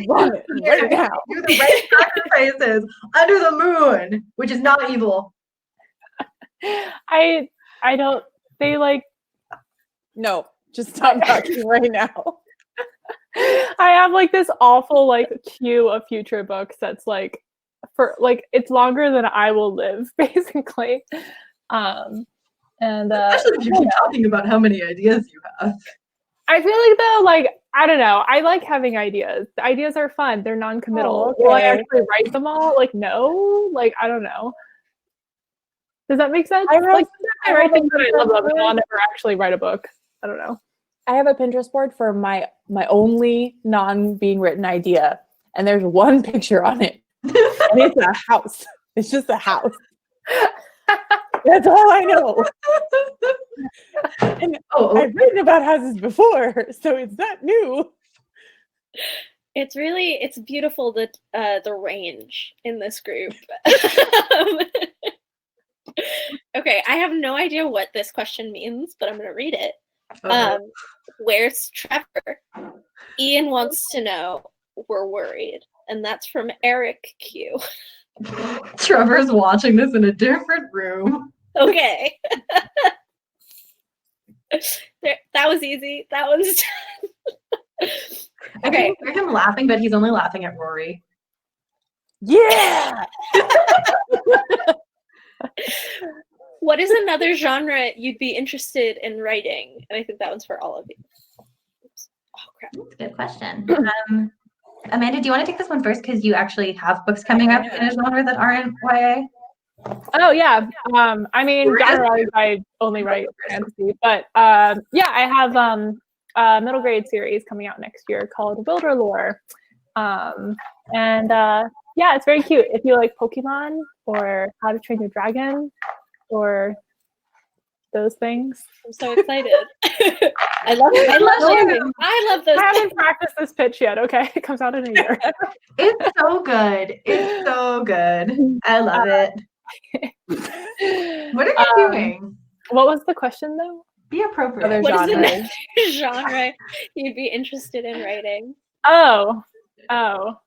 run it right now. Do the right sacrifices under the moon, which is not evil. I don't, they like. No, just stop talking right now. I have like this awful like queue of future books that's like for like it's longer than I will live, basically. And Especially if you keep talking about how many ideas you have. I feel like though, like I don't know, I like having ideas. The ideas are fun. They're non-committal. Oh, Will I okay. actually write them all? Like no, like I don't know. Does that make sense? I have- Like I I write have a things that I love, and Pinterest I'll never actually write a book. I don't know. I have a Pinterest board for my only non-being written idea, and there's one picture on it, and it's a house. It's just a house. That's all I know. And I've written about houses before, so it's not new. It's beautiful that the range in this group. Okay, I have no idea what this question means, but I'm gonna read it. Where's Trevor? Ian wants to know. We're worried, and that's from Eric Q. Trevor's watching this in a different room. Okay. That was easy. That one's I can hear him laughing, but he's only laughing at Rory. Yeah. What is another genre you'd be interested in writing? And I think that one's for all of you. Oops. Oh crap. That's a good question. Amanda, do you want to take this one first? Because you actually have books coming up in a genre that aren't YA. Oh yeah. I mean, Where is generally I only write fantasy, but yeah, I have a middle grade series coming out next year called Wilder Lore. Yeah, it's very cute. If you like Pokemon or How to Train Your Dragon or those things. I'm so excited. I love those. I haven't practiced this pitch yet, okay? It comes out in a year. It's so good. It's so good. I love it. What are you doing? What was the question though? Be appropriate. Other What is genres. another genre you'd be interested in writing? Oh,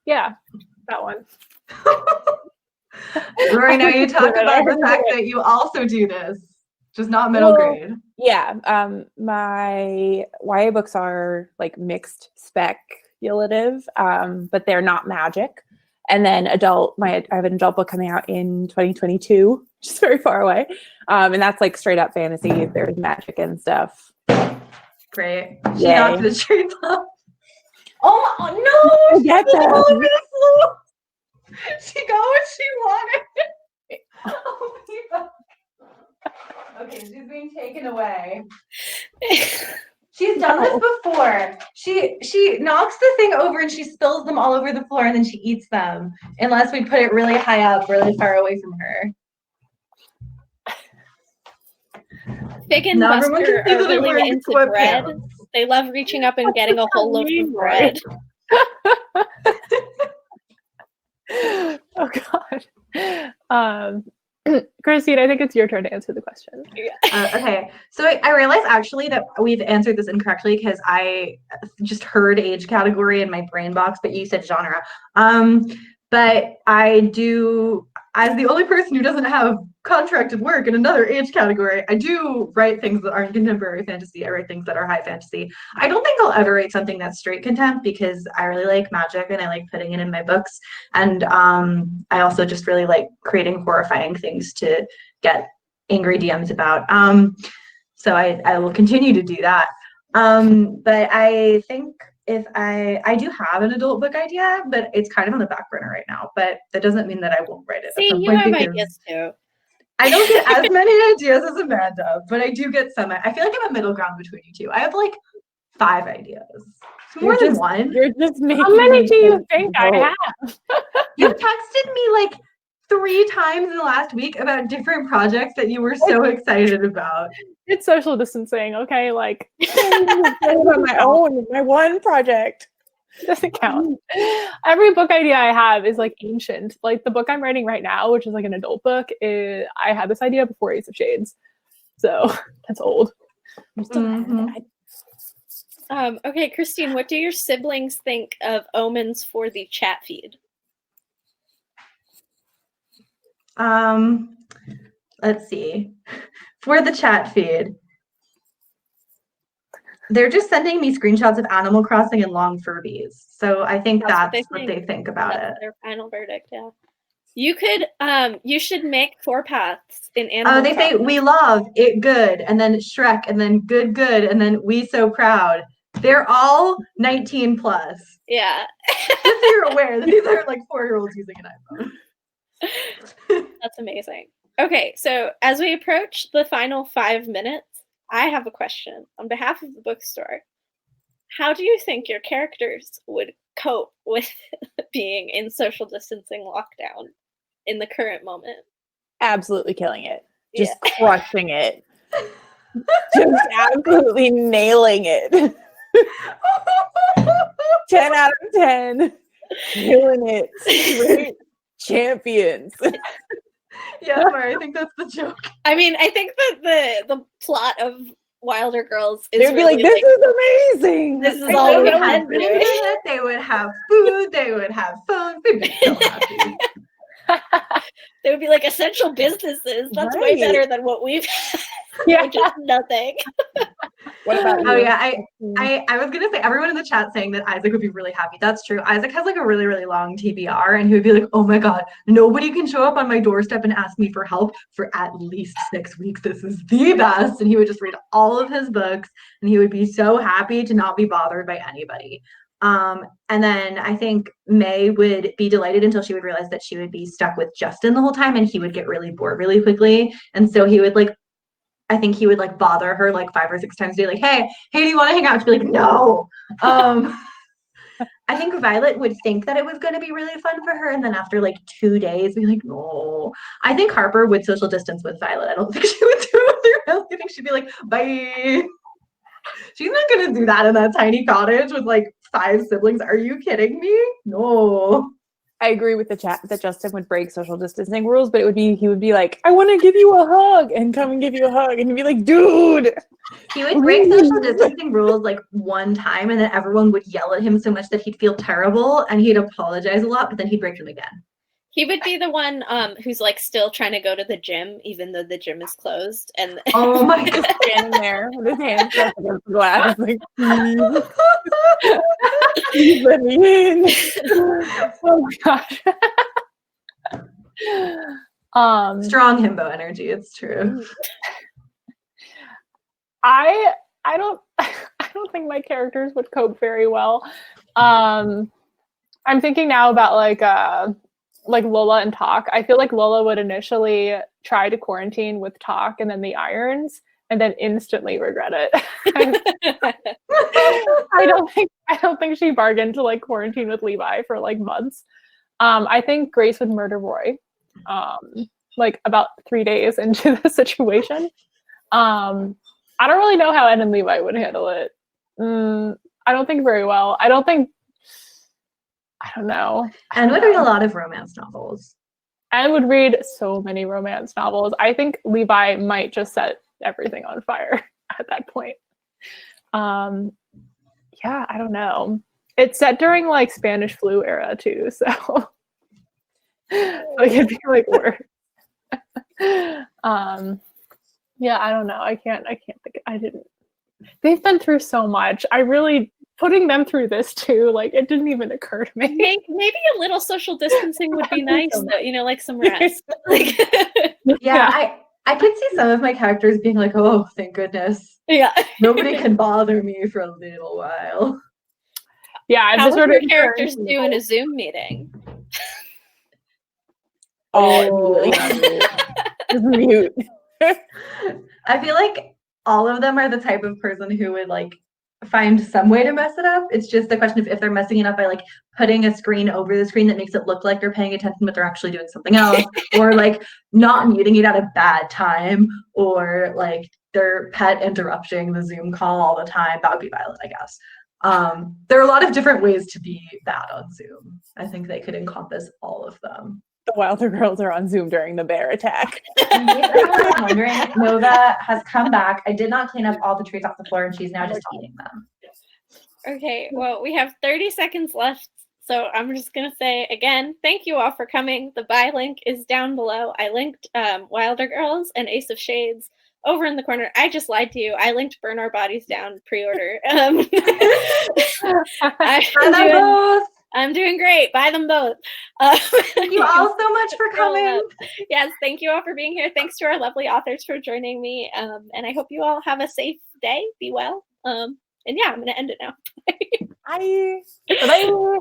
yeah, that one. Rory, now you talk about the fact that you also do this, just not middle grade. Yeah, my YA books are like mixed speculative, but they're not magic. And then I have an adult book coming out in 2022, which is very far away. And that's like straight up fantasy. There's magic and stuff. Great. She Yay. knocked the trees off. Oh no! I get She's all that. over the floor. She got what she wanted. Oh, Eva. Okay, she's being taken away. She's done this before. She knocks the thing over and she spills them all over the floor and then she eats them. Unless we put it really high up, really far away from her. Fig and Now everyone Buster can see are that I'm really wearing into sweatpants. bread. They love reaching up and getting a whole loaf of bread. Oh God. Christine, I think it's your turn to answer the question. Okay, so I realized actually that we've answered this incorrectly because I just heard age category in my brain box, but you said genre. But I do, as the only person who doesn't have contracted work in another age category, I do write things that aren't contemporary fantasy. I write things that are high fantasy. I don't think I'll ever write something that's straight contempt because I really like magic and I like putting it in my books. And I also just really like creating horrifying things to get angry DMs about. So I will continue to do that. But I think if I do have an adult book idea, but it's kind of on the back burner right now. But that doesn't mean that I won't write it. See, at some you point have because ideas too. I don't get as many ideas as Amanda, but I do get some. I feel like I'm a middle ground between you two. I have like 5 ideas. It's more than one. You're just making. How many do you think I have? You texted me like 3 times in the last week about different projects that you were so excited about. It's social distancing, okay? Like, On my one project. doesn't count. Every book idea I have is like ancient. Like the book I'm writing right now, which is like an adult book, I had this idea before Ace of Shades. So that's old. Okay, Christine, what do your siblings think of omens for the chat feed? Let's see. For the chat feed. They're just sending me screenshots of Animal Crossing and long Furbies. So I think that's what they think about That's it. their final verdict, yeah. You could, you should make 4 paths in Animal Oh, they say Crossing. we love it good, and then Shrek, and then good, and then we so proud. They're all 19 plus. Yeah. Just so you're aware that these are like 4-year-olds using an iPhone. That's amazing. Okay, so as we approach the final 5 minutes, I have a question on behalf of the bookstore. How do you think your characters would cope with being in social distancing lockdown in the current moment? Absolutely killing it. Just crushing it. Just absolutely nailing it. 10 out of 10. Killing it. Straight champions. Yeah, Mari, I think that's the joke. I mean, I think that the plot of Wilder Girls is They'd be really like, this is amazing. this is They all would we have can do. internet, they would have food, they would have phones, they'd be so happy. They would be like essential businesses. That's way Right. better than what we've Yeah. which is nothing. What about you? Oh yeah, I was gonna say everyone in the chat saying that Isaac would be really happy. That's true. Isaac has like a really, really long TBR, and he would be like, oh my god, nobody can show up on my doorstep and ask me for help for at least 6 weeks. This is the best. And he would just read all of his books, and he would be so happy to not be bothered by anybody. And then I think May would be delighted until she would realize that she would be stuck with Justin the whole time, and he would get really bored really quickly. And so he would like, I think he would like bother her like 5 or 6 times a day, like, hey, do you want to hang out? She'd be like, no. I think Violet would think that it was going to be really fun for her, and then after like 2 days, be like, no. I think Harper would social distance with Violet. I don't think she would do it with her else. I think she'd be like, bye. She's not going to do that in that tiny cottage with like 5 siblings. Are you kidding me? No. I agree with the chat that Justin would break social distancing rules, but he would be like, I want to give you a hug, and come and give you a hug, and he'd be like, dude. He would break social distancing rules like one time, and then everyone would yell at him so much that he'd feel terrible, and he'd apologize a lot, but then he'd break them again. He would be the one who's like still trying to go to the gym even though the gym is closed, and Oh my god, Standing there with his hands pressed against the glass, like, please let me in. Oh gosh. strong himbo energy. It's true. I don't think my characters would cope very well. I'm thinking now about like Lola and Talk. I feel like Lola would initially try to quarantine with Talk and then the irons, and then instantly regret it. I don't think she bargained to like quarantine with Levi for like months. I think Grace would murder Roy, like about 3 days into the situation. I don't really know how Ed and Levi would handle it. I don't think very well. I don't know. And would read a lot of romance novels. Anne would read so many romance novels. I think Levi might just set everything on fire at that point. Yeah, I don't know. It's set during like Spanish flu era too, so like it'd be like worse. Yeah, I don't know. I can't think. They've been through so much. Putting them through this too, like it didn't even occur to me. Maybe a little social distancing would be nice, though, you know, like some rest. Like, Yeah, I could see some of my characters being like, oh, thank goodness. yeah. Nobody can bother me for a little while. Yeah, How just would sort your of characters do in a Zoom meeting? Oh, just mute. I feel like all of them are the type of person who would like find some way to mess it up. It's just the question of if they're messing it up by like putting a screen over the screen that makes it look like they're paying attention, but they're actually doing something else, or like not muting it at a bad time, or like their pet interrupting the Zoom call all the time. That would be Violet, I guess. There are a lot of different ways to be bad on Zoom. I think they could encompass all of them. The Wilder girls are on Zoom during the bear attack. In case anyone was wondering, Nova has come back. I did not clean up all the treats off the floor, and she's now just eating them. Okay, well, we have 30 seconds left, so I'm just going to say again, thank you all for coming. The buy link is down below. I linked Wilder Girls and Ace of Shades over in the corner. I just lied to you. I linked Burn Our Bodies Down pre-order. I'm doing great. Buy them both. Thank you all so much for coming. Yes, thank you all for being here. Thanks to our lovely authors for joining me. And I hope you all have a safe day. Be well. And yeah, I'm going to end it now. Bye. Bye.